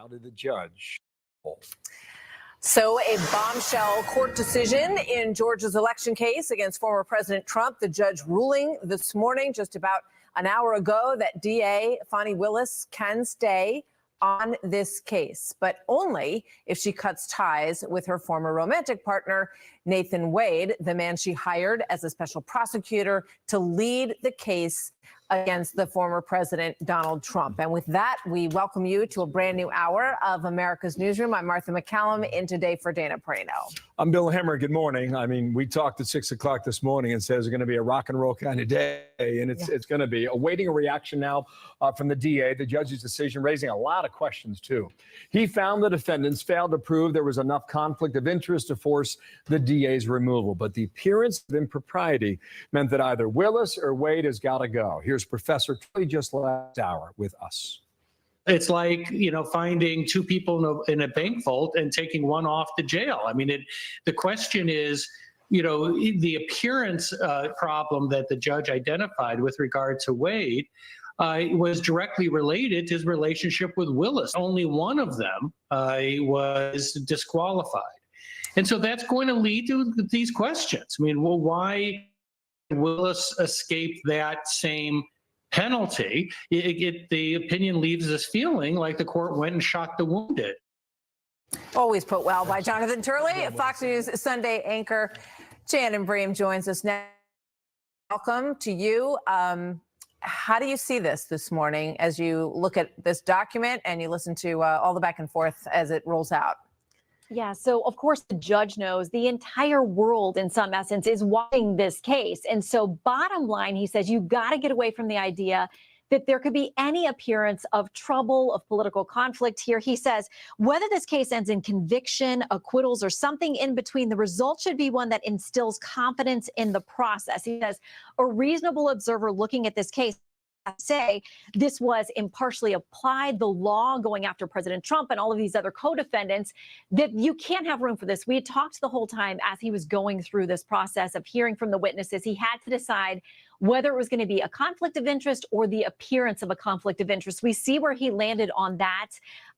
How did the judge? So a bombshell court decision in Georgia's election case against former President Trump. The judge ruling this morning, just about an hour ago, that DA Fani Willis can stay on this case, but only if she cuts ties with her former romantic partner, Nathan Wade, the man she hired as a special prosecutor to lead the case against the former president, Donald Trump. And with that, we welcome you to a brand new hour of America's Newsroom. I'm Martha McCallum, in today for Dana Perino. I'm Bill Hemmer. Good morning. I mean, we talked at 6 o'clock this morning and says it's going to be a rock and roll kind of day, and it's going to be. Awaiting a reaction now from the DA, the judge's decision, raising a lot of questions, too. He found the defendants failed to prove there was enough conflict of interest to force the DA's removal, but the appearance of impropriety meant that either Willis or Wade has got to go. Here's Professor Kelly just last hour with us. It's like, finding two people in a bank vault and taking one off to jail. I mean, the question is, the appearance problem that the judge identified with regard to Wade was directly related to his relationship with Willis. Only one of them was disqualified. And so that's going to lead to these questions. I mean, well, why did Willis escape that same penalty? The opinion leaves us feeling like the court went and shot the wounded. Always put well by Jonathan Turley. Fox News Sunday anchor Shannon Bream joins us now. Welcome to you. How do you see this morning as you look at this document and you listen to all the back and forth as it rolls out? Yeah, so of course the judge knows the entire world in some essence is watching this case. And so bottom line, he says, you've got to get away from the idea that there could be any appearance of trouble, of political conflict here. He says, whether this case ends in conviction, acquittals, or something in between, the result should be one that instills confidence in the process. He says, a reasonable observer looking at this case say this was impartially applied, the law going after President Trump and all of these other co-defendants, that you can't have room for this. We had talked the whole time as he was going through this process of hearing from the witnesses. He had to decide whether it was going to be a conflict of interest or the appearance of a conflict of interest. We see where he landed on that.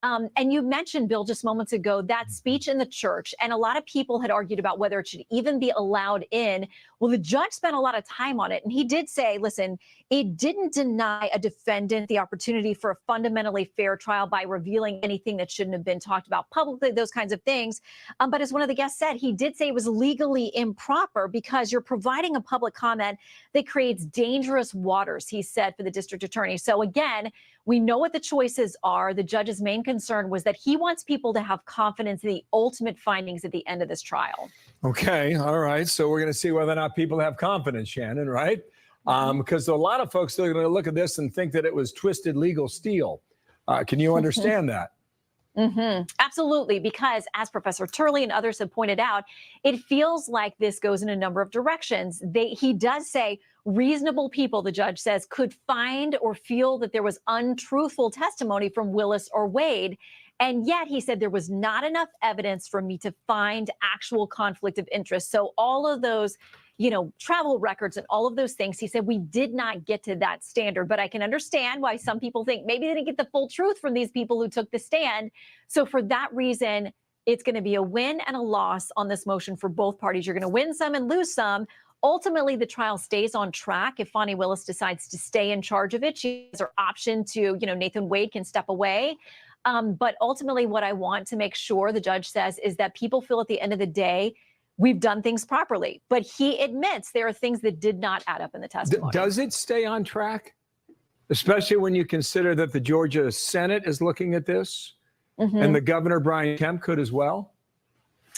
And you mentioned, Bill, just moments ago, that speech in the church, and a lot of people had argued about whether it should even be allowed in. Well, the judge spent a lot of time on it, and he did say, listen, it didn't deny a defendant the opportunity for a fundamentally fair trial by revealing anything that shouldn't have been talked about publicly, those kinds of things. But as one of the guests said, he did say it was legally improper because you're providing a public comment that creates dangerous waters, he said, for the district attorney. So again, we know what the choices are. The judge's main concern was that he wants people to have confidence in the ultimate findings at the end of this trial. Okay. All right. So we're going to see whether or not people have confidence, Shannon, right? Because a lot of folks are going to look at this and think that it was twisted legal steel. Can you understand that? Absolutely, because as Professor Turley and others have pointed out, it feels like this goes in a number of directions. He does say reasonable people, the judge says, could find or feel that there was untruthful testimony from Willis or Wade. And yet he said there was not enough evidence for me to find actual conflict of interest. So all of those, travel records and all of those things, he said we did not get to that standard. But I can understand why some people think maybe they didn't get the full truth from these people who took the stand. So for that reason, it's going to be a win and a loss on this motion for both parties. You're going to win some and lose some. Ultimately, the trial stays on track. If Fani Willis decides to stay in charge of it, she has her option to, Nathan Wade can step away. But ultimately, what I want to make sure, the judge says, is that people feel at the end of the day, we've done things properly. But he admits there are things that did not add up in the testimony. Does it stay on track? Especially when you consider that the Georgia Senate is looking at this and the governor, Brian Kemp, could as well?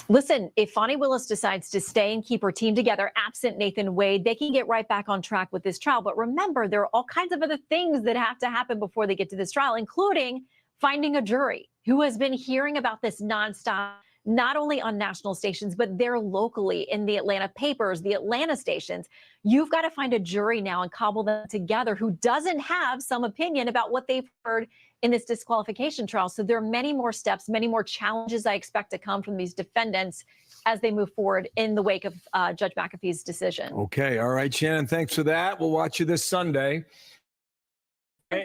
Listen, if Fani Willis decides to stay and keep her team together, absent Nathan Wade, they can get right back on track with this trial. But remember, there are all kinds of other things that have to happen before they get to this trial, including finding a jury who has been hearing about this nonstop, not only on national stations, but there locally in the Atlanta papers, the Atlanta stations. You've got to find a jury now and cobble them together who doesn't have some opinion about what they've heard in this disqualification trial. So there are many more steps, many more challenges I expect to come from these defendants as they move forward in the wake of Judge McAfee's decision. Okay. All right, Shannon, thanks for that. We'll watch you this Sunday.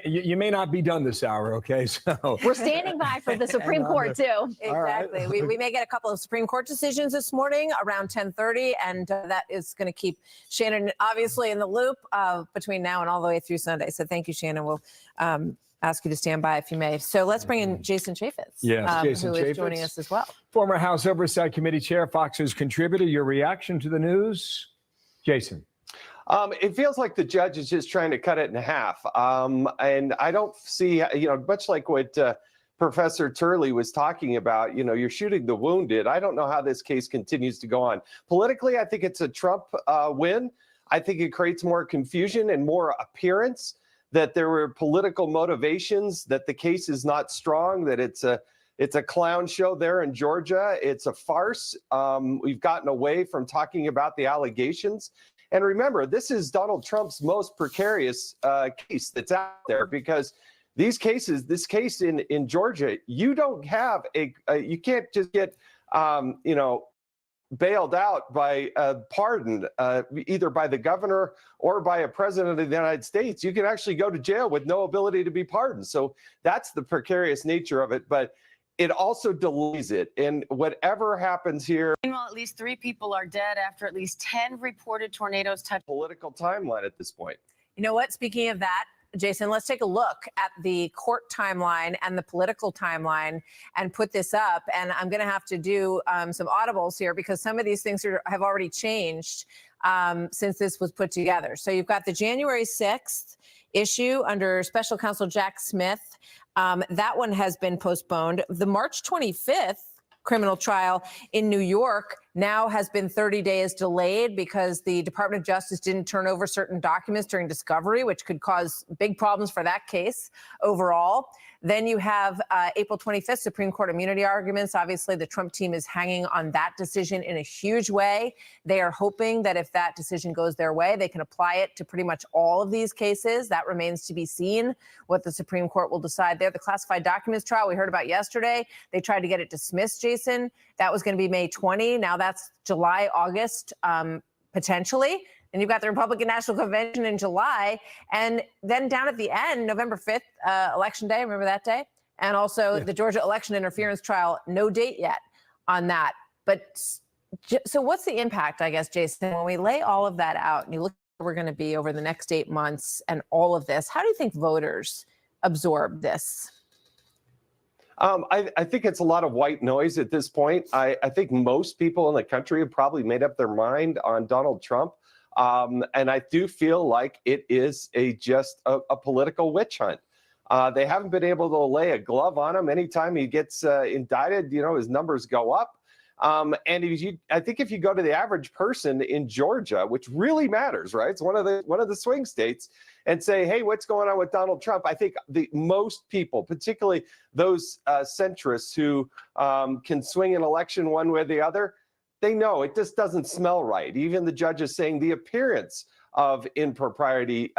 You may not be done this hour, okay? So We're standing by for the Supreme Court, too. Exactly. We may get a couple of Supreme Court decisions this morning around 10:30, and that is going to keep Shannon obviously in the loop between now and all the way through Sunday. So thank you, Shannon. We'll ask you to stand by if you may. So let's bring in Jason Chaffetz, yes, Jason who Chaffetz, is joining us as well. Former House Oversight Committee Chair, Fox News contributor. Your reaction to the news, Jason? It feels like the judge is just trying to cut it in half. And I don't see, much like what Professor Turley was talking about, you're shooting the wounded. I don't know how this case continues to go on. Politically, I think it's a Trump win. I think it creates more confusion and more appearance that there were political motivations, that the case is not strong, that it's a clown show there in Georgia. It's a farce. We've gotten away from talking about the allegations. And remember, this is Donald Trump's most precarious case that's out there, because this case in Georgia, you don't have you can't just get, bailed out by a pardon, either by the governor or by a president of the United States. You can actually go to jail with no ability to be pardoned. So that's the precarious nature of it. But it also delays it. And whatever happens here. Meanwhile, at least 3 people are dead after at least 10 reported tornadoes touched Political timeline at this point. You know what? Speaking of that, Jason, let's take a look at the court timeline and the political timeline and put this up. And I'm going to have to do some audibles here, because some of these things have already changed since this was put together. So you've got the January 6th issue under Special Counsel Jack Smith. That one has been postponed. The March 25th criminal trial in New York now has been 30 days delayed because the Department of Justice didn't turn over certain documents during discovery, which could cause big problems for that case overall. Then you have April 25th, Supreme Court immunity arguments. Obviously, the Trump team is hanging on that decision in a huge way. They are hoping that if that decision goes their way, they can apply it to pretty much all of these cases. That remains to be seen what the Supreme Court will decide there. The classified documents trial we heard about yesterday, they tried to get it dismissed, Jason. That was going to be May 20. Now that's July, August, potentially. And you've got the Republican National Convention in July. And then down at the end, November 5th, Election Day, remember that day? And also the Georgia election interference trial, no date yet on that. But so what's the impact, I guess, Jason, when we lay all of that out and you look at where we're going to be over the next 8 months and all of this, how do you think voters absorb this? I think it's a lot of white noise at this point. I think most people in the country have probably made up their mind on Donald Trump. And I do feel like it is just a political witch hunt. They haven't been able to lay a glove on him. Anytime he gets indicted, his numbers go up. And I think if you go to the average person in Georgia, which really matters, right? It's one of the swing states, and say, hey, what's going on with Donald Trump? I think the most people, particularly those centrists who can swing an election one way or the other, they know it just doesn't smell right. Even the judge is saying the appearance of impropriety,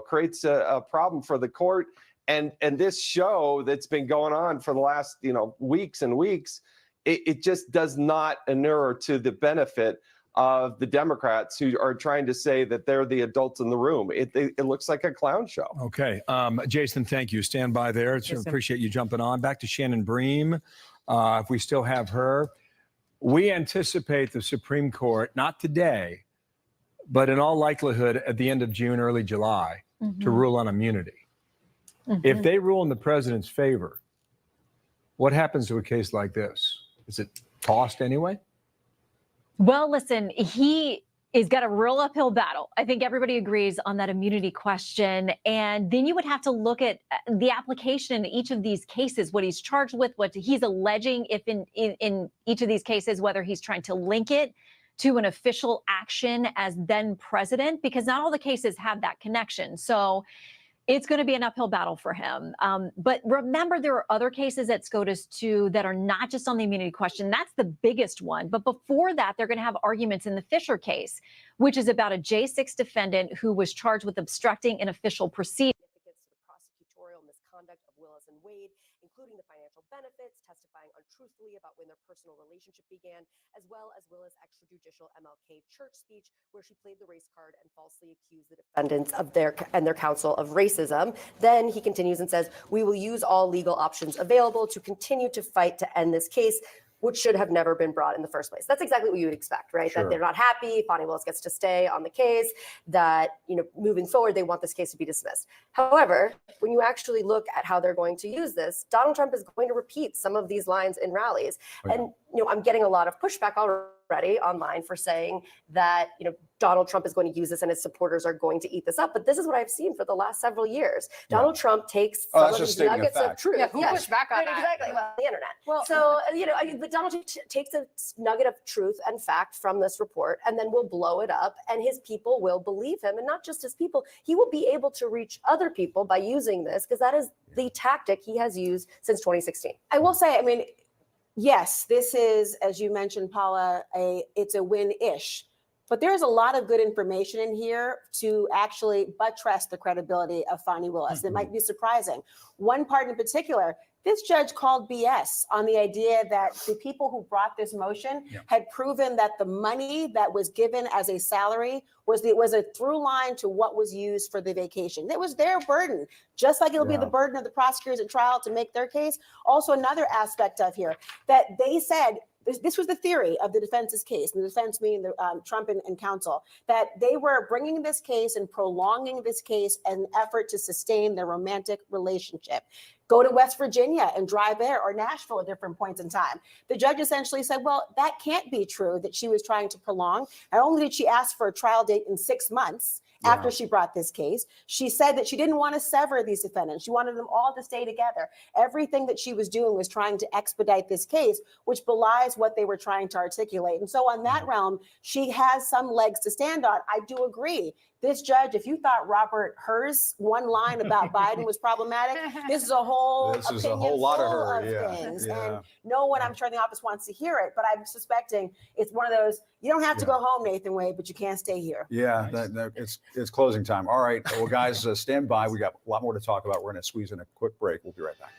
creates a problem for the court. And this show that's been going on for the last, weeks and weeks, it just does not inure to the benefit of the Democrats who are trying to say that they're the adults in the room. It looks like a clown show. Okay. Jason, thank you. Stand by there. Appreciate you jumping on. Back to Shannon Bream, if we still have her. We anticipate the Supreme Court, not today, but in all likelihood at the end of June, early July, to rule on immunity. If they rule in the president's favor, what happens to a case like this? Is it tossed anyway? Well, listen, he is got a real uphill battle. I think everybody agrees on that immunity question. And then you would have to look at the application in each of these cases, what he's charged with, what he's alleging, if in each of these cases, whether he's trying to link it to an official action as then president, because not all the cases have that connection. So it's going to be an uphill battle for him. But remember, there are other cases at SCOTUS too that are not just on the immunity question. That's the biggest one. But before that, they're going to have arguments in the Fisher case, which is about a J6 defendant who was charged with obstructing an official proceeding against the prosecutorial misconduct of Willis and Wade, including including the financial benefits, testifying untruthfully about when their personal relationship began, as well as Willis' extrajudicial MLK church speech, where she played the race card and falsely accused the defendants of their counsel of racism. Then he continues and says, "We will use all legal options available to continue to fight to end this case, which should have never been brought in the first place." That's exactly what you would expect, right? Sure. That they're not happy, Fani Willis gets to stay on the case, that, moving forward, they want this case to be dismissed. However, when you actually look at how they're going to use this, Donald Trump is going to repeat some of these lines in rallies. Okay. And, I'm getting a lot of pushback already online for saying that, Donald Trump is going to use this and his supporters are going to eat this up. But this is what I've seen for the last several years. Donald Trump takes some of these nuggets of truth. Yeah, who pushed back on that? Exactly. Well, the internet. Well, so, but Donald Trump takes a nugget of truth and fact from this report and then will blow it up, and his people will believe him. And not just his people, he will be able to reach other people by using this, because that is the tactic he has used since 2016. I will say, yes, this is, as you mentioned, Paula, it's a win-ish. But there's a lot of good information in here to actually buttress the credibility of Fani Willis. That might be surprising. One part in particular, this judge called BS on the idea that the people who brought this motion had proven that the money that was given as a salary was a through line to what was used for the vacation. It was their burden, just like it'll be the burden of the prosecutors at trial to make their case. Also, another aspect of here that they said, this was the theory of the defense's case, and the defense meaning Trump and counsel, that they were bringing this case and prolonging this case in an effort to sustain their romantic relationship. Go to West Virginia and drive there, or Nashville at different points in time. The judge essentially said, well, that can't be true, that she was trying to prolong. Not only did she ask for a trial date in 6 months after she brought this case, she said that she didn't want to sever these defendants. She wanted them all to stay together. Everything that she was doing was trying to expedite this case, which belies what they were trying to articulate. And so on that realm, she has some legs to stand on. I do agree. This judge, if you thought Robert Herr's one line about Biden was problematic, this is a whole This is a whole lot of her, things. And no one, I'm sure in the office, wants to hear it, but I'm suspecting it's one of those, you don't have to go home, Nathan Wade, but you can't stay here. Yeah, it's closing time. All right, well, guys, stand by. We got a lot more to talk about. We're going to squeeze in a quick break. We'll be right back.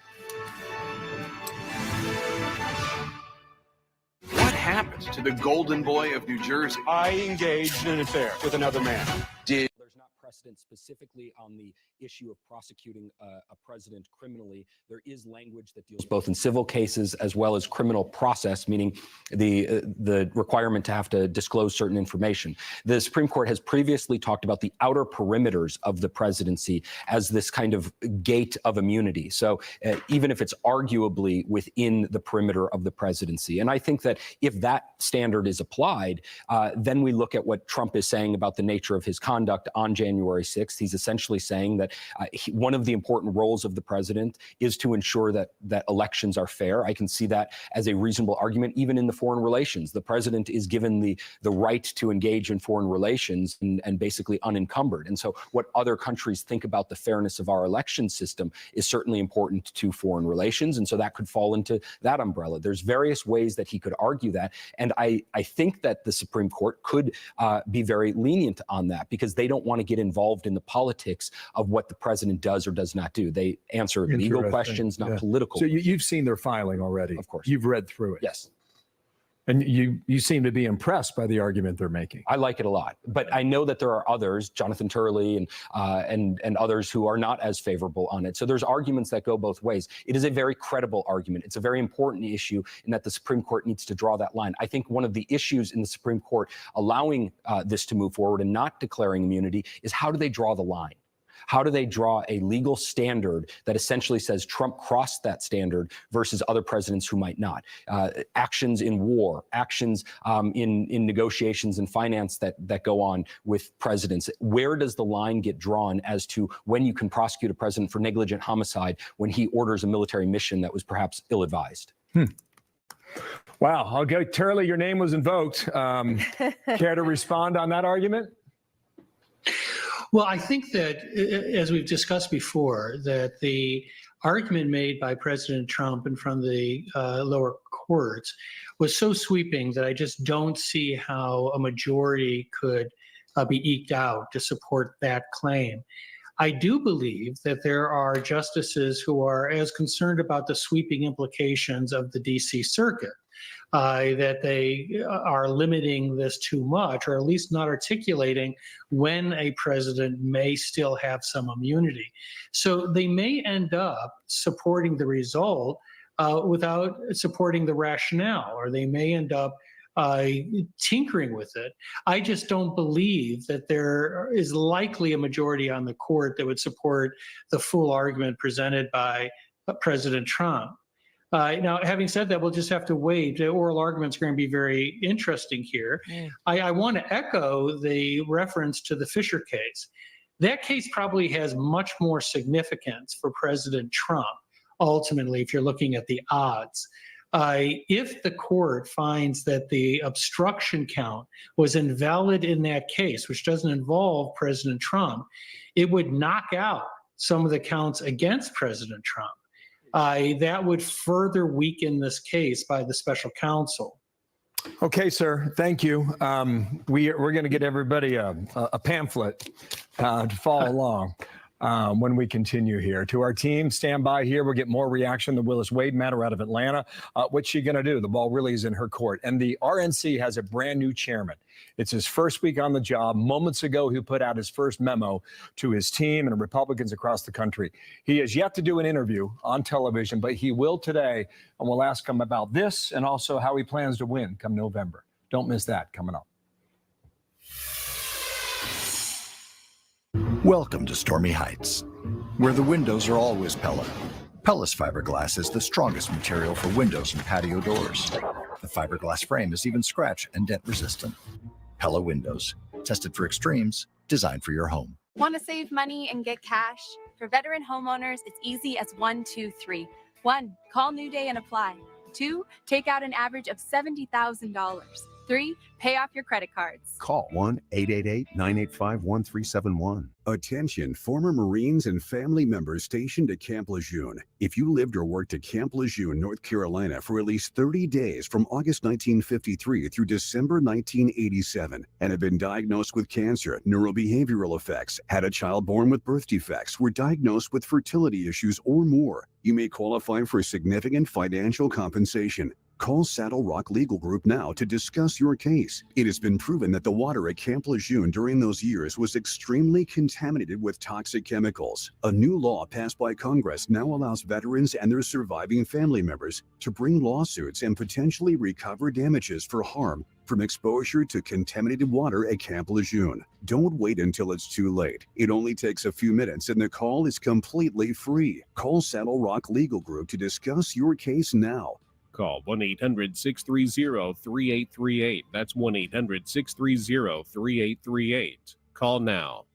What happened to the golden boy of New Jersey? I engaged in an affair with another man. Did there's not precedent specifically on the issue of prosecuting a president criminally. There is language that deals both in civil cases as well as criminal process, meaning the requirement to have to disclose certain information. The Supreme Court has previously talked about the outer perimeters of the presidency as this kind of gate of immunity. So even if it's arguably within the perimeter of the presidency. And I think that if that standard is applied, then we look at what Trump is saying about the nature of his conduct on January 6th. He's essentially saying that one of the important roles of the president is to ensure that elections are fair. I can see that as a reasonable argument, even in the foreign relations. The president is given the right to engage in foreign relations and basically unencumbered. And so what other countries think about the fairness of our election system is certainly important to foreign relations. And so that could fall into that umbrella. There's various ways that he could argue that. And I think that the Supreme Court could be very lenient on that, because they don't want to get involved in the politics of what the president does or does not do. They answer legal questions, not political. So you've seen their filing already. Of course. You've read through it. Yes. And you seem to be impressed by the argument they're making. I like it a lot, but I know that there are others, Jonathan Turley and others who are not as favorable on it. So there's arguments that go both ways. It is a very credible argument. It's a very important issue in that the Supreme Court needs to draw that line. I think one of the issues in the Supreme Court allowing this to move forward and not declaring immunity is how do they draw the line? How do they draw a legal standard that essentially says Trump crossed that standard versus other presidents who might not? Actions in war, actions in negotiations and finance that go on with presidents. Where does the line get drawn as to when you can prosecute a president for negligent homicide when he orders a military mission that was perhaps ill-advised? Wow. I'll go. Turley, your name was invoked. Care to respond on that argument? Well, I think that, as we've discussed before, that the argument made by President Trump in front of the lower courts was so sweeping that I just don't see how a majority could be eked out to support that claim. I do believe that there are justices who are as concerned about the sweeping implications of the DC Circuit, that they are limiting this too much, or at least not articulating when a president may still have some immunity. So they may end up supporting the result without supporting the rationale, or they may end up tinkering with it. I just don't believe that there is likely a majority on the court that would support the full argument presented by President Trump. Now, having said that, we'll just have to wait. The oral argument's going to be very interesting here. I want to echo the reference to the Fisher case. That case probably has much more significance for President Trump, ultimately, if you're looking at the odds. If the court finds that the obstruction count was invalid in that case, which doesn't involve President Trump, it would knock out some of the counts against President Trump. That would further weaken this case by the special counsel. Okay, sir. Thank you. We're going to get everybody a pamphlet to follow along when we continue here. To our team, stand by here. We'll get more reaction. The Willis Wade matter out of Atlanta. What's she going to do? The ball really is in her court. And the RNC has a brand new chairman. It's his first week on the job. Moments ago, he put out his first memo to his team and Republicans across the country. He has yet to do an interview on television, but he will today. And we'll ask him about this and also how he plans to win come November. Don't miss that coming up. Welcome to Stormy Heights, where the windows are always Pella. Pella's fiberglass is the strongest material for windows and patio doors. The fiberglass frame is even scratch and dent resistant. Pella Windows, tested for extremes, designed for your home. Want to save money and get cash? For veteran homeowners, it's easy as 1, 2, 3. 1, call New Day and apply. 2, take out an average of $70,000. 3, pay off your credit cards. Call 1-888-985-1371. Attention, former Marines and family members stationed at Camp Lejeune. If you lived or worked at Camp Lejeune, North Carolina for at least 30 days from August 1953 through December 1987 and have been diagnosed with cancer, neurobehavioral effects, had a child born with birth defects, were diagnosed with fertility issues or more, you may qualify for significant financial compensation. Call Saddle Rock Legal Group now to discuss your case. It has been proven that the water at Camp Lejeune during those years was extremely contaminated with toxic chemicals. A new law passed by Congress now allows veterans and their surviving family members to bring lawsuits and potentially recover damages for harm from exposure to contaminated water at Camp Lejeune. Don't wait until it's too late. It only takes a few minutes and the call is completely free. Call Saddle Rock Legal Group to discuss your case now. Call 1-800-630-3838. That's 1-800-630-3838. Call now.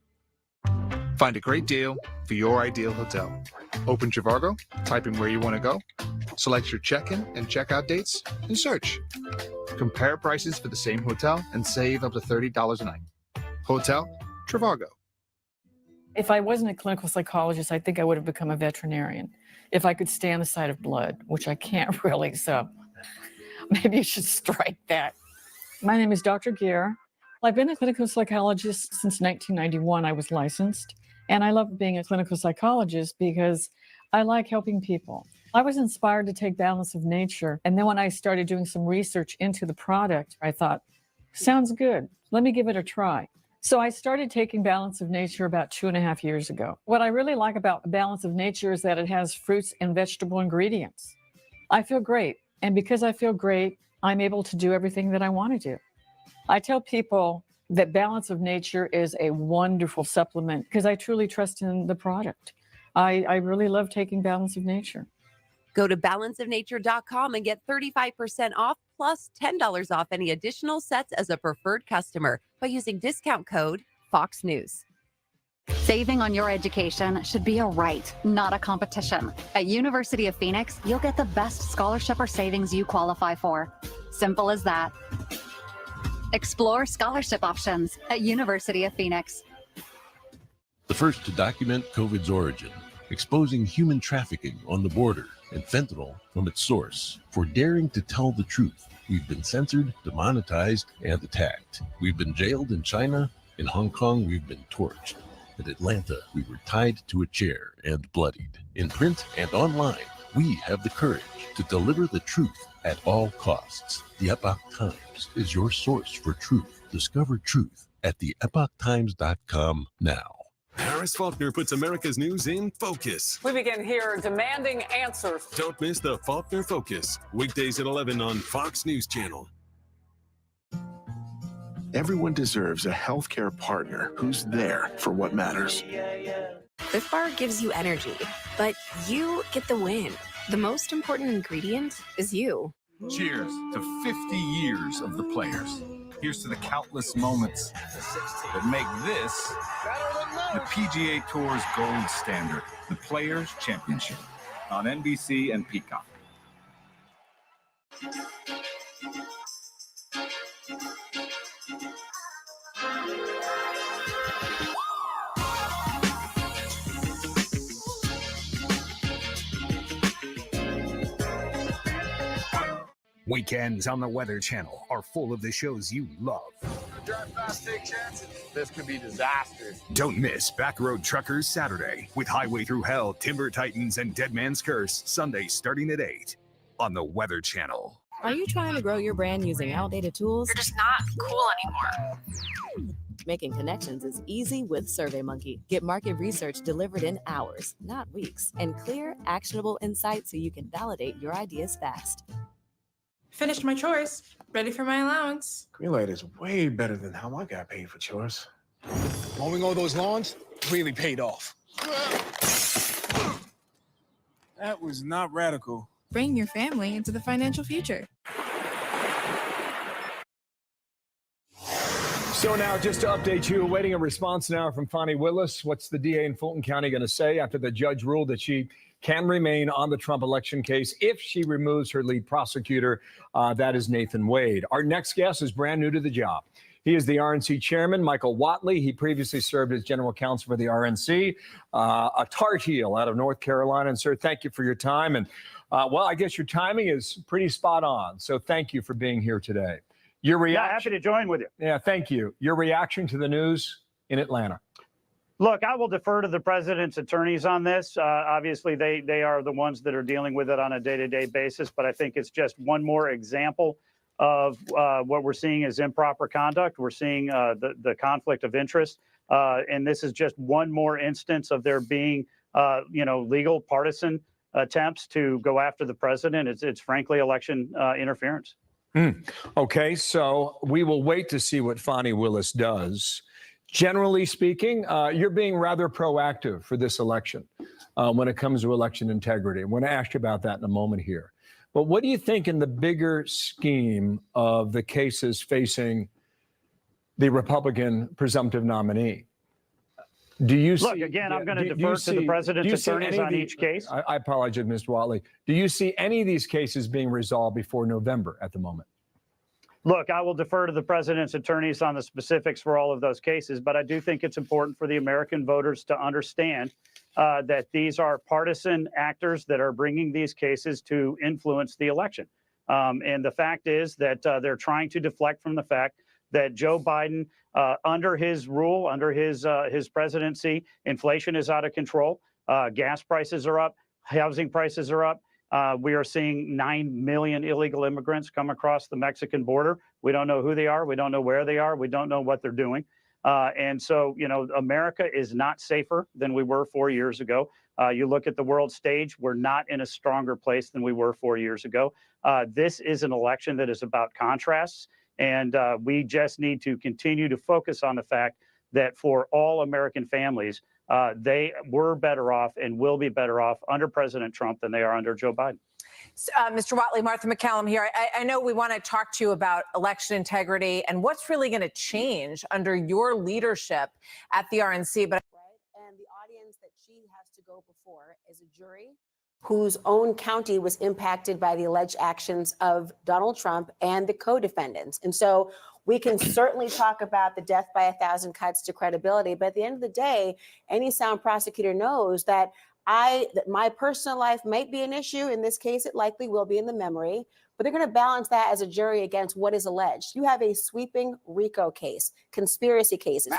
Find a great deal for your ideal hotel. Open Trivago, type in where you want to go, select your check-in and check-out dates, and search. Compare prices for the same hotel and save up to $30 a night. Hotel Trivago. If I wasn't a clinical psychologist, I think I would have become a veterinarian. If I could stand the sight of blood, which I can't really, so maybe you should strike that. My name is Dr. Gear. I've been a clinical psychologist since 1991. I was licensed, and I love being a clinical psychologist because I like helping people. I was inspired to take Balance of Nature, and then when I started doing some research into the product, I thought, sounds good. Let me give it a try. So I started taking Balance of Nature about 2.5 years ago. What I really like about Balance of Nature is that it has fruits and vegetable ingredients. I feel great. And because I feel great, I'm able to do everything that I want to do. I tell people that Balance of Nature is a wonderful supplement because I truly trust in the product. I really love taking Balance of Nature. Go to balanceofnature.com and get 35% off plus $10 off any additional sets as a preferred customer by using discount code Fox News. Saving on your education should be a right, not a competition. At University of Phoenix, you'll get the best scholarship or savings you qualify for. Simple as that. Explore scholarship options at University of Phoenix. The first to document COVID's origin, exposing human trafficking on the border and fentanyl from its source. For daring to tell the truth, we've been censored, demonetized, and attacked. We've been jailed in China. In Hong Kong, we've been torched. In Atlanta, we were tied to a chair and bloodied. In print and online, we have the courage to deliver the truth at all costs. The Epoch Times is your source for truth. Discover truth at theepochtimes.com now. Harris Faulkner puts America's news in focus. We begin here demanding answers. Don't miss the Faulkner Focus, weekdays at 11 on Fox News Channel. Everyone deserves a healthcare partner who's there for what matters. Cliff Bar gives you energy, but you get the win. The most important ingredient is you. Cheers to 50 years of the players. Here's to the countless moments that make this the PGA Tour's gold standard, the Players' Championship, on NBC and Peacock. Weekends on the Weather Channel are full of the shows you love. Drive fast, take chances. This could be disastrous. Don't miss Backroad Truckers Saturday with Highway Through Hell, Timber Titans, and Dead Man's Curse Sunday starting at 8 on the Weather Channel. Are you trying to grow your brand using outdated tools? You're just not cool anymore. Making connections is easy with SurveyMonkey. Get market research delivered in hours, not weeks, and clear, actionable insights so you can validate your ideas fast. Finished my chores. Ready for my allowance. Greenlight is way better than how I got paid for chores. Mowing all those lawns really paid off. That was not radical. Bring your family into the financial future. So now, just to update you, awaiting a response now from Fani Willis. What's the DA in Fulton County going to say after the judge ruled that she can remain on the Trump election case if she removes her lead prosecutor? That is Nathan Wade. Our next guest is brand new to the job. He is the RNC chairman, Michael Whatley. He previously served as general counsel for the RNC, a Tar Heel out of North Carolina. And sir, thank you for your time. And well, I guess your timing is pretty spot on. So thank you for being here today. Your reaction? Yeah, happy to join with you. Yeah, thank you. Your reaction to the news in Atlanta? Look, I will defer to the president's attorneys on this. Obviously, they are the ones that are dealing with it on a day-to-day basis. But I think it's just one more example of what we're seeing as improper conduct. We're seeing the conflict of interest. And this is just one more instance of there being, legal partisan attempts to go after the president. It's frankly election interference. Okay, so we will wait to see what Fani Willis does. Generally speaking, you're being rather proactive for this election when it comes to election integrity. I'm going to ask you about that in a moment here. But what do you think in the bigger scheme of the cases facing the Republican presumptive nominee? Do you Look, see, again, I'm going to defer to the president's attorneys on each case. I apologize, Mr. Whatley. Do you see any of these cases being resolved before November at the moment? Look, I will defer to the president's attorneys on the specifics for all of those cases, but I do think it's important for the American voters to understand that these are partisan actors that are bringing these cases to influence the election. And the fact is that they're trying to deflect from the fact that Joe Biden, under his rule, under his presidency, inflation is out of control. Gas prices are up. Housing prices are up. We are seeing 9 million illegal immigrants come across the Mexican border. We don't know who they are. We don't know where they are. We don't know what they're doing. And so, America is not safer than we were 4 years ago. You look at the world stage, we're not in a stronger place than we were 4 years ago. This is an election that is about contrasts. And we just need to continue to focus on the fact that for all American families, they were better off and will be better off under President Trump than they are under Joe Biden. Mr. Whatley, Martha McCallum here. I know we want to talk to you about election integrity and what's really going to change under your leadership at the RNC. But and the audience that she has to go before is a jury whose own county was impacted by the alleged actions of Donald Trump and the co-defendants. And so we can certainly talk about the death by 1,000 cuts to credibility, but at the end of the day, any sound prosecutor knows that my personal life might be an issue. In this case, it likely will be in the memory, but they're going to balance that as a jury against what is alleged. You have a sweeping RICO case, conspiracy cases.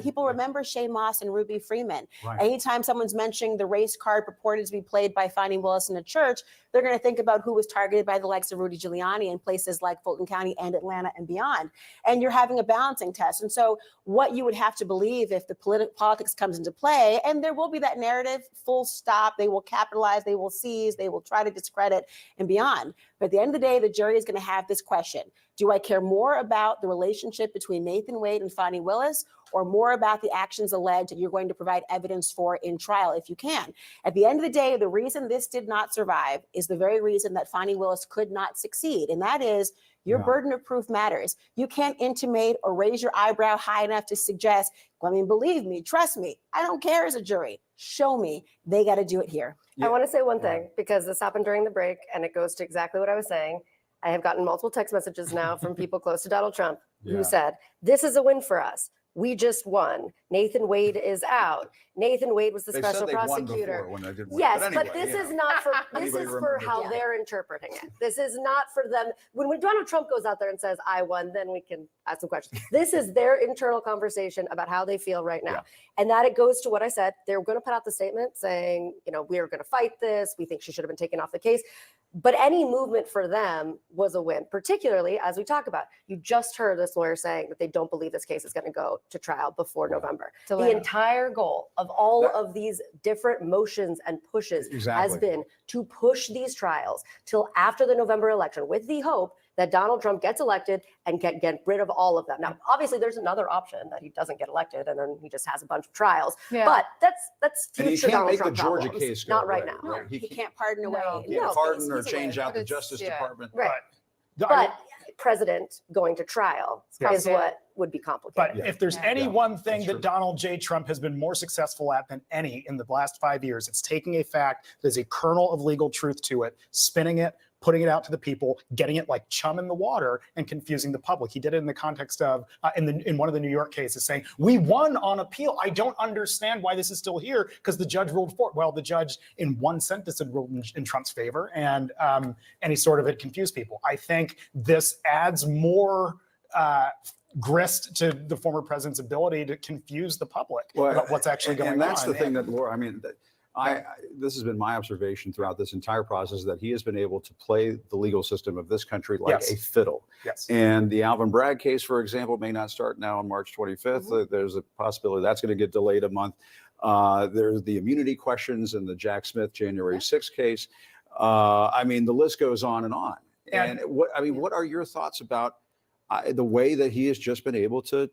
People remember Shea Moss and Ruby Freeman. Right. Anytime someone's mentioning the race card purported to be played by Fani Willis in a church, they're going to think about who was targeted by the likes of Rudy Giuliani in places like Fulton County and Atlanta and beyond. And you're having a balancing test. And so what you would have to believe if the politics comes into play, and there will be that narrative, full stop, they will capitalize, they will seize, they will try to discredit and beyond. But at the end of the day, the jury is going to have this question. Do I care more about the relationship between Nathan Wade and Fani Willis, or more about the actions alleged that you're going to provide evidence for in trial if you can? At the end of the day, the reason this did not survive is the very reason that Fani Willis could not succeed. And that is your burden of proof matters. You can't intimate or raise your eyebrow high enough to suggest, I mean, believe me, trust me, I don't care as a jury. Show me. They got to do it here. I want to say one thing, because this happened during the break and it goes to exactly what I was saying. I have gotten multiple text messages now from people close to Donald Trump who said, this is a win for us. We just won. Nathan Wade is out. Nathan Wade was the special prosecutor. Yes, anyway, but this is not for this is for how they're interpreting it. This is not for them. When Donald Trump goes out there and says, I won, then we can ask some questions. This is their internal conversation about how they feel right now. And that it goes to what I said. They're going to put out the statement saying, you know, we're going to fight this. We think she should have been taken off the case. But any movement for them was a win, particularly as we talk about. You just heard this lawyer saying that they don't believe this case is going to go to trial before November. The entire goal of all of these different motions and pushes has been to push these trials till after the November election with the hope that Donald Trump gets elected and can get rid of all of them. Now, obviously, there's another option that he doesn't get elected and then he just has a bunch of trials. But that's future and he can't Donald make Trump the Georgia problems. case go Not right away, now. right? He can't pardon away. He can't pardon or change out the Justice Department. Right. But president going to trial is what would be complicated. But if there's any one thing that Donald J. Trump has been more successful at than any in the last 5 years, it's taking a fact that has a kernel of legal truth to it, spinning it, putting it out to the people, getting it like chum in the water, and confusing the public. He did it in the context of, in one of the New York cases, saying, we won on appeal. I don't understand why this is still here because the judge ruled for it. Well, the judge in one sentence had ruled in Trump's favor, and he sort of had confused people. I think this adds more grist to the former president's ability to confuse the public about what's actually going on. And that's the thing that, Laura, I mean, this has been my observation throughout this entire process, that he has been able to play the legal system of this country like a fiddle. And the Alvin Bragg case, for example, may not start now on March 25th. There's a possibility that's going to get delayed a month. There's the immunity questions in the Jack Smith January 6th case. I mean, the list goes on and on. And what are your thoughts about the way that he has just been able to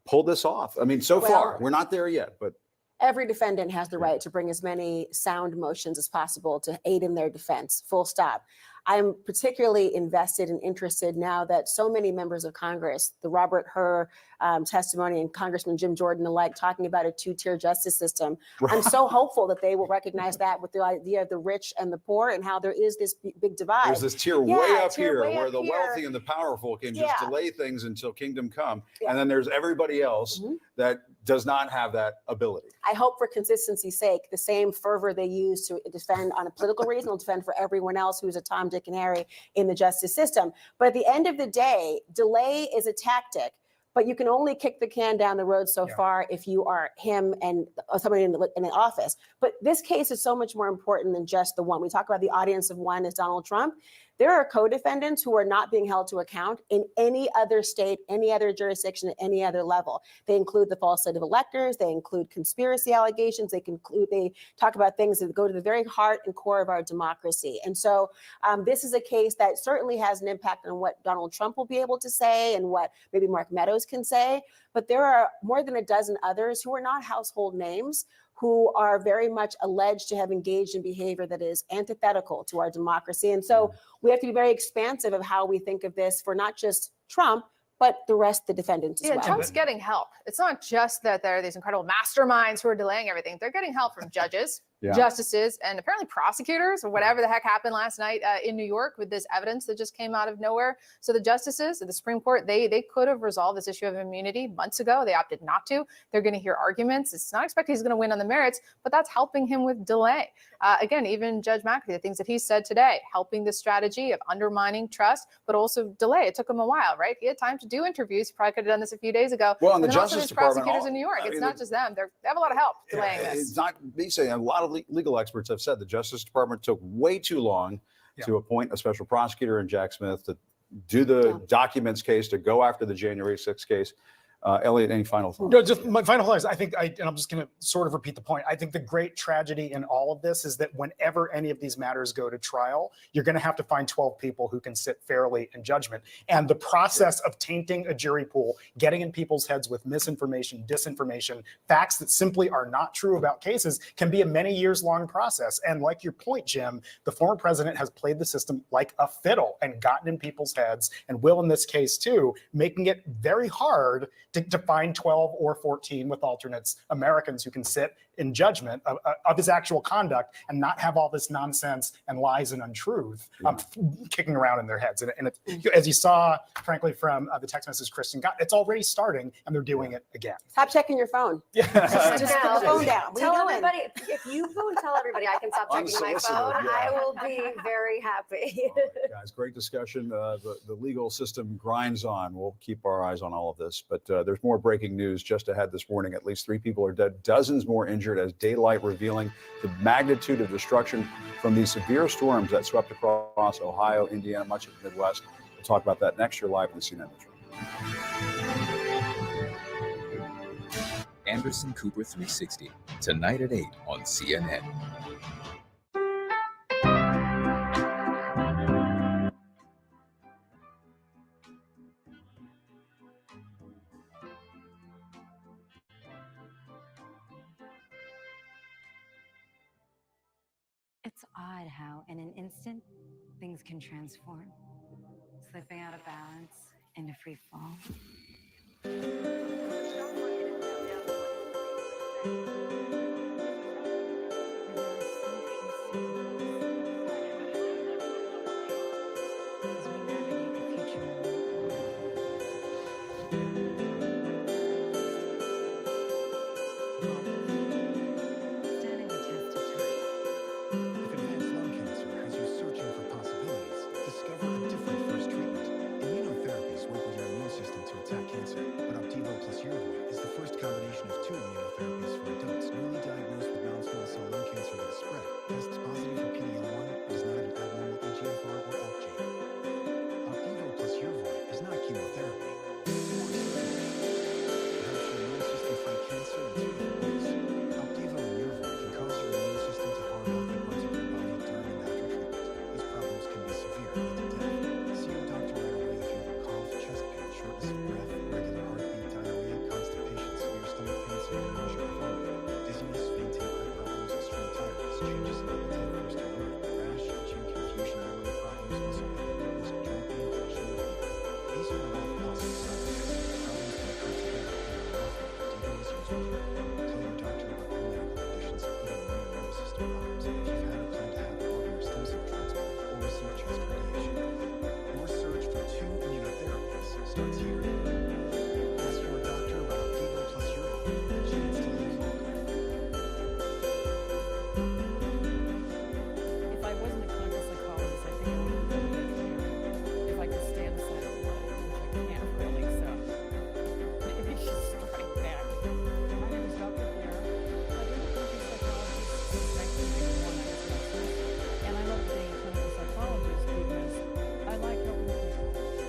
pull this off? I mean, so far, we're not there yet, but every defendant has the right to bring as many sound motions as possible to aid in their defense, full stop. I'm particularly invested and interested now that so many members of Congress, the Robert Hur testimony and Congressman Jim Jordan alike, talking about a two-tier justice system. I'm so hopeful that they will recognize that with the idea of the rich and the poor and how there is this big divide. there's this tier way up here where the wealthy and the powerful can just delay things until kingdom come. And then there's everybody else that does not have that ability. I hope for consistency's sake, the same fervor they use to defend on a political reason will defend for everyone else who's a Tom, Dick, and Harry in the justice system. But at the end of the day, delay is a tactic, but you can only kick the can down the road so far if you are him and somebody in the office. But this case is so much more important than just the one. We talk about the audience of one as Donald Trump. There are co-defendants who are not being held to account in any other state, any other jurisdiction, at any other level. They include the false slate of electors. They include conspiracy allegations. They talk about things that go to the very heart and core of our democracy. And so this is a case that certainly has an impact on what Donald Trump will be able to say and what maybe Mark Meadows can say. But there are more than a dozen others who are not household names, who are very much alleged to have engaged in behavior that is antithetical to our democracy. And so we have to be very expansive of how we think of this for not just Trump, but the rest of the defendants as well. Trump's getting help. It's not just that there are these incredible masterminds who are delaying everything. They're getting help from judges, justices and apparently prosecutors or whatever the heck happened last night in New York with this evidence that just came out of nowhere. So the justices of the Supreme Court, they could have resolved this issue of immunity months ago. They opted not to. They're going to hear arguments. It's not expected he's going to win on the merits, but that's helping him with delay. Again, even Judge McAfee, the things that he said today, helping the strategy of undermining trust, but also delay. It took him a while, right? He had time to do interviews. He probably could have done this a few days ago. Well, and the then Justice also Department, prosecutors in New York. It's not just them. They have a lot of help delaying this. It's not me saying. A lot of legal experts have said the Justice Department took way too long to appoint a special prosecutor in Jack Smith to do the documents case, to go after the January 6th case. Elliot, any final thoughts? No, just my final thought is and I'm just going to sort of repeat the point. I think the great tragedy in all of this is that whenever any of these matters go to trial, you're going to have to find 12 people who can sit fairly in judgment. And the process of tainting a jury pool, getting in people's heads with misinformation, disinformation, facts that simply are not true about cases can be a many years long process. And like your point, Jim, the former president has played the system like a fiddle and gotten in people's heads, and will in this case too, making it very hard to find 12 or 14 with alternates, Americans who can sit in judgment of his actual conduct and not have all this nonsense and lies and untruth kicking around in their heads. And as you saw, frankly, from the text message Kristen got, it's already starting and they're doing it again. Stop checking your phone. Just put the phone down. What are you doing? Everybody, if you go and tell everybody I can stop checking my phone, I will be very happy. All right, guys, great discussion. The legal system grinds on. We'll keep our eyes on all of this, but there's more breaking news just ahead this morning. At least 3 people are dead, dozens more injured as daylight revealing the magnitude of destruction from these severe storms that swept across Ohio, Indiana, much of the Midwest. We'll talk about that next year live in the CNN Newsroom. Anderson Cooper 360, tonight at 8 on CNN. It's odd how, in an instant, things can transform, slipping out of balance into free fall.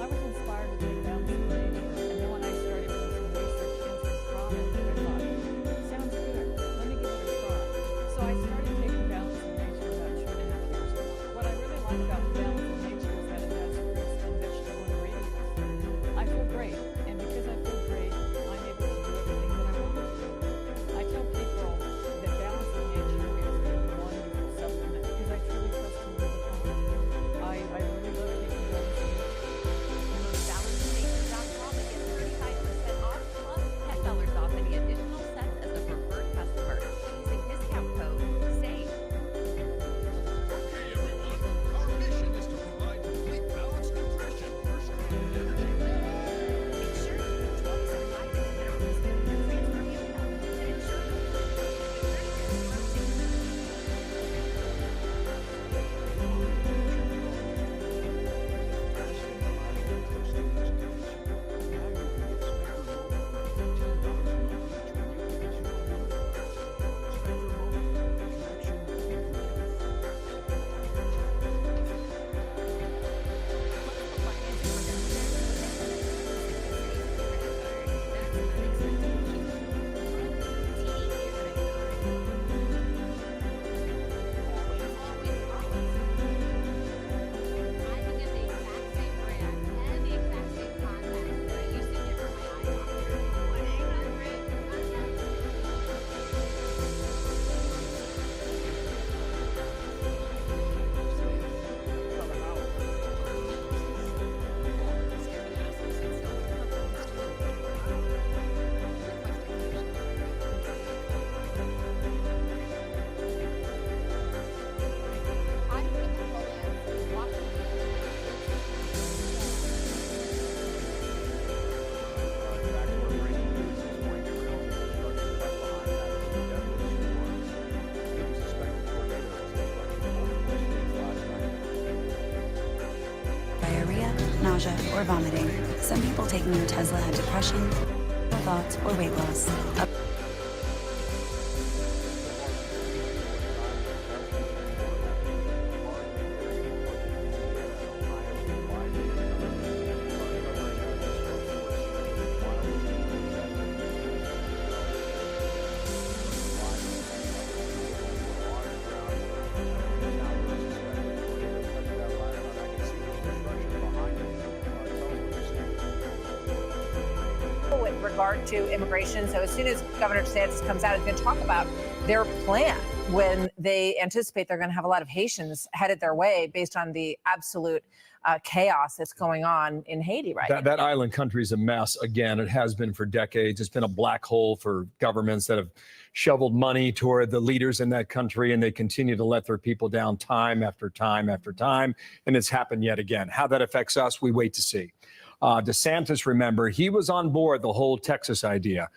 I was inspired to take down the nausea, or vomiting. Some people taking the Tesla had depression, thoughts, or weight loss. With regard to immigration, so as soon as Governor DeSantis comes out, he's going to talk about their plan when they anticipate they're going to have a lot of Haitians headed their way based on the absolute chaos that's going on in Haiti right now. That island country is a mess. Again, it has been for decades. It's been a black hole for governments that have shoveled money toward the leaders in that country, and they continue to let their people down time after time after time. And it's happened yet again. How that affects us, we wait to see. DeSantis, remember, he was on board the whole Texas idea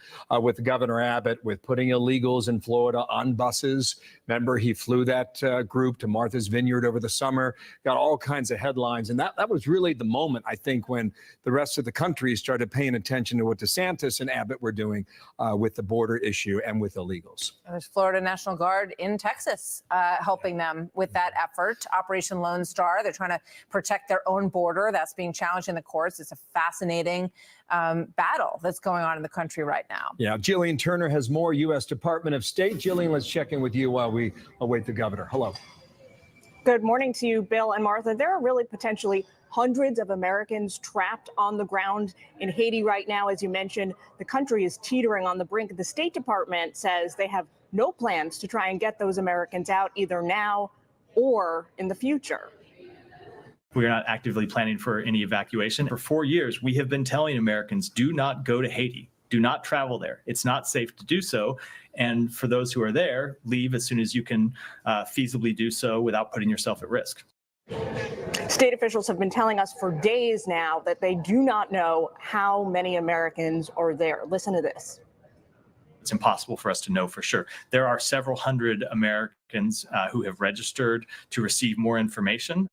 with Governor Abbott, with putting illegals in Florida on buses. Remember, he flew that group to Martha's Vineyard over the summer, got all kinds of headlines. And that was really the moment, I think, when the rest of the country started paying attention to what DeSantis and Abbott were doing with the border issue and with illegals. There's Florida National Guard in Texas helping them with that effort. Operation Lone Star, they're trying to protect their own border. That's being challenged in the courts. It's a fascinating battle that's going on in the country right now. Yeah, Jillian Turner has more U.S. Department of State. Jillian, let's check in with you while we await the governor. Hello. Good morning to you, Bill and Martha. There are really potentially hundreds of Americans trapped on the ground in Haiti right now. As you mentioned, the country is teetering on the brink. The State Department says they have no plans to try and get those Americans out either now or in the future. We are not actively planning for any evacuation. For 4 years, we have been telling Americans, do not go to Haiti. Do not travel there. It's not safe to do so. And for those who are there, leave as soon as you can feasibly do so without putting yourself at risk. State officials have been telling us for days now that they do not know how many Americans are there. Listen to this. It's impossible for us to know for sure. There are several hundred Americans who have registered to receive more information.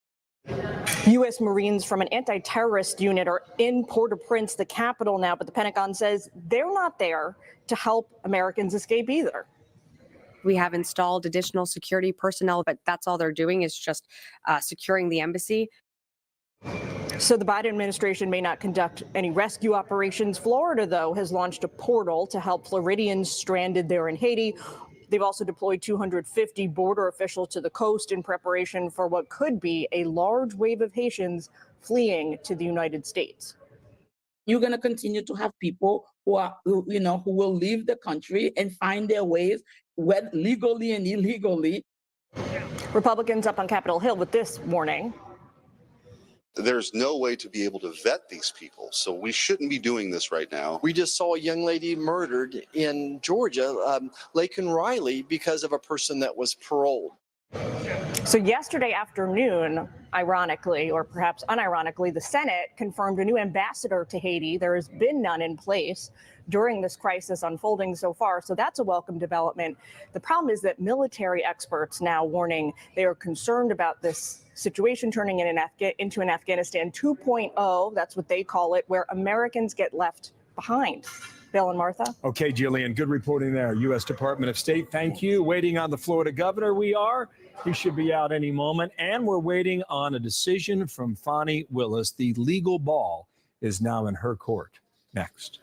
U.S. Marines from an anti-terrorist unit are in Port-au-Prince, the capital now, but the Pentagon says they're not there to help Americans escape either. We have installed additional security personnel, but that's all they're doing is just securing the embassy. So the Biden administration may not conduct any rescue operations. Florida, though, has launched a portal to help Floridians stranded there in Haiti. They've also deployed 250 border officials to the coast in preparation for what could be a large wave of Haitians fleeing to the United States. You're going to continue to have people who will leave the country and find their ways, legally and illegally. Republicans up on Capitol Hill with this warning. There's no way to be able to vet these people, so we shouldn't be doing this right now. We just saw a young lady murdered in Georgia, Laken Riley, because of a person that was paroled. So yesterday afternoon, ironically, or perhaps unironically, the Senate confirmed a new ambassador to Haiti. There has been none in place during this crisis unfolding so far. So that's a welcome development. The problem is that military experts now warning they are concerned about this situation turning into an Afghanistan 2.0. That's what they call it, where Americans get left behind. Bill and Martha. Okay, Jillian, good reporting there. U.S. Department of State, thank you. Waiting on the Florida governor, we are. He should be out any moment. And we're waiting on a decision from Fani Willis. The legal ball is now in her court. Next.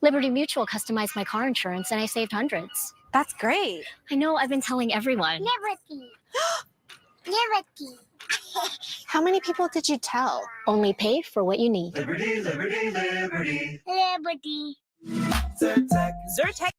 Liberty Mutual customized my car insurance and I saved hundreds. That's great. I know, I've been telling everyone. Liberty. Liberty. How many people did you tell? Only pay for what you need. Liberty, liberty, liberty. Liberty. Zyrtec.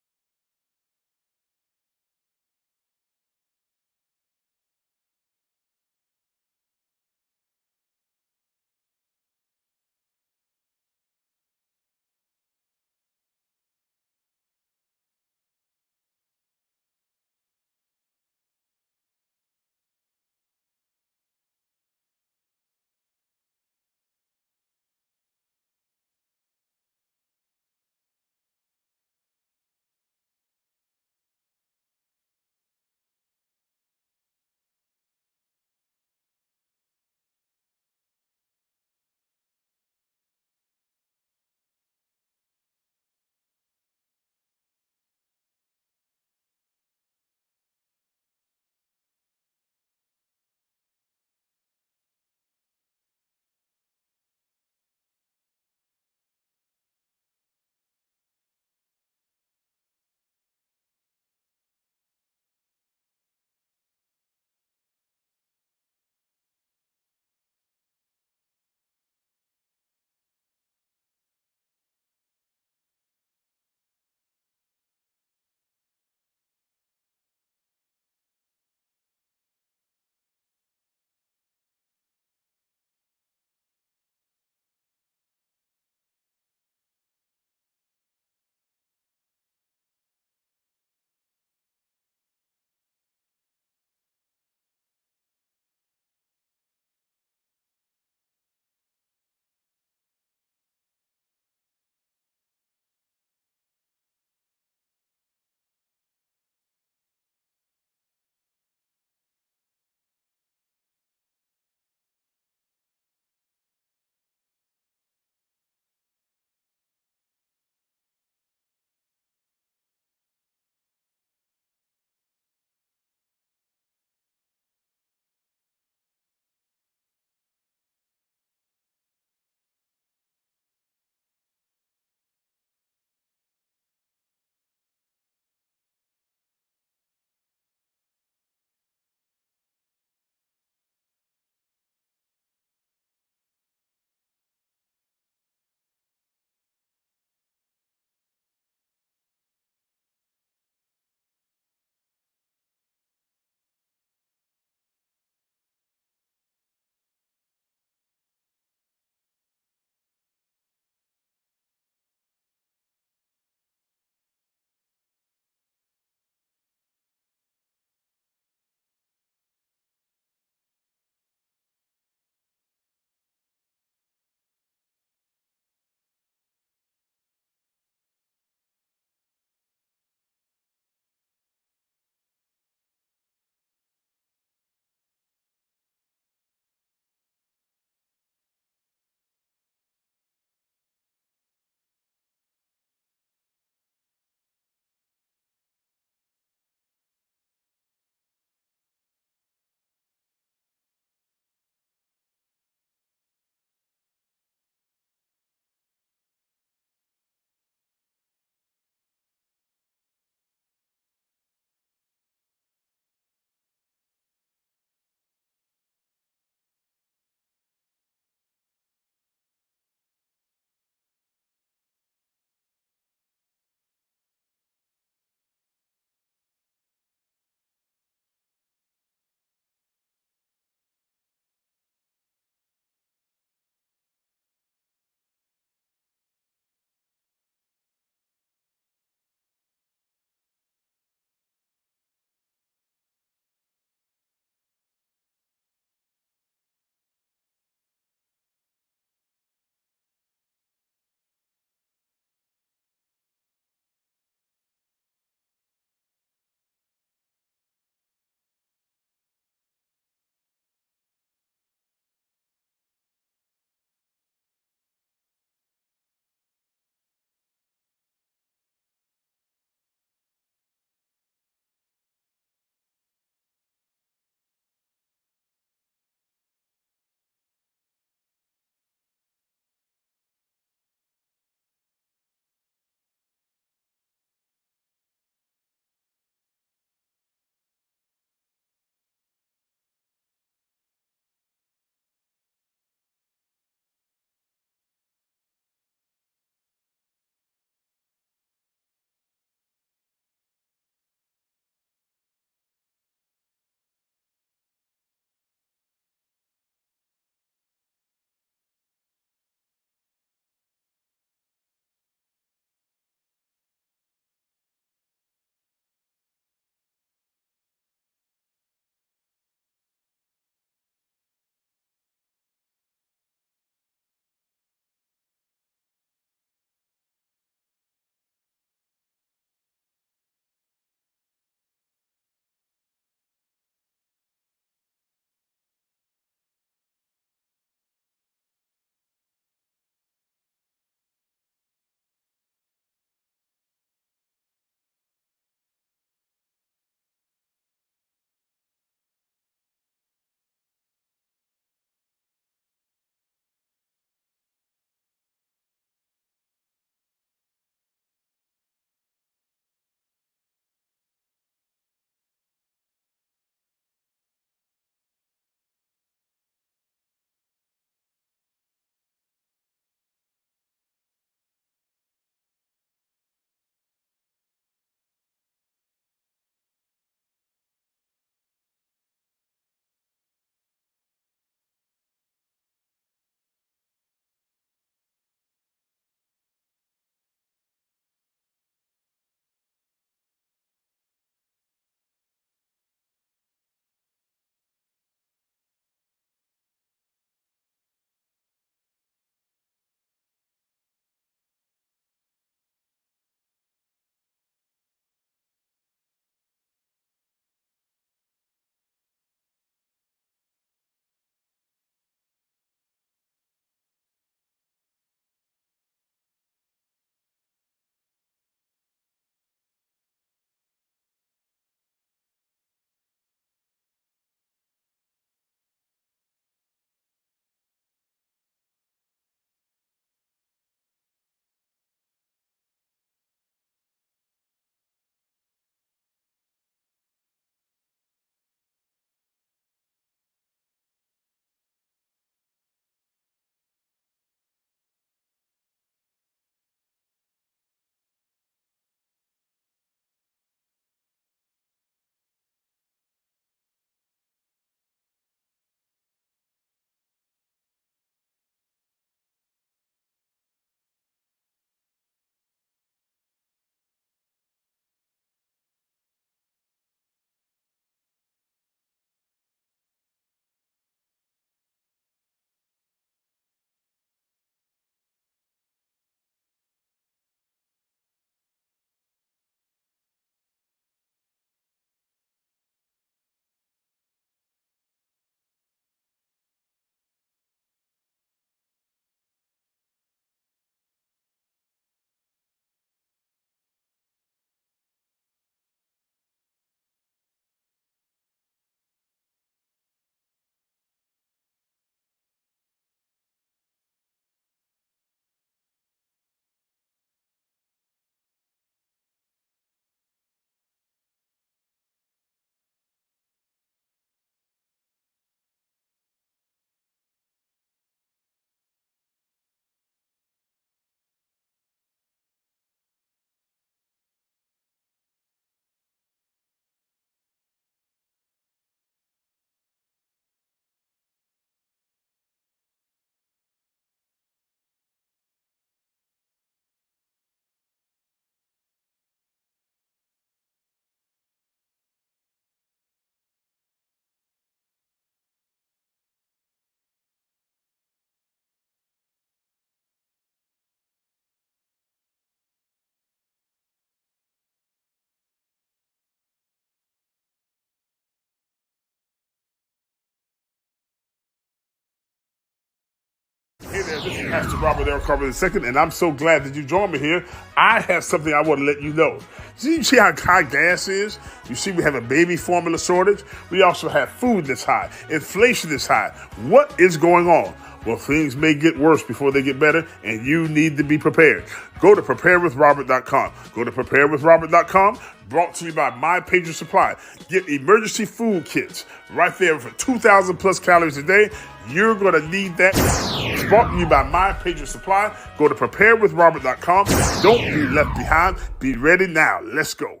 there. This is Pastor Robert L. Carver II, and I'm so glad that you joined me here. I have something I want to let you know. You see how high gas is? You see we have a baby formula shortage. We also have food that's high. Inflation is high. What is going on? Well, things may get worse before they get better, and you need to be prepared. Go to preparewithrobert.com. Go to preparewithrobert.com. Brought to you by My Patriot Supply. Get emergency food kits right there for 2,000 plus calories a day. You're going to need that. It's brought to you by My Patriot Supply. Go to preparewithrobert.com. Don't be left behind. Be ready now. Let's go.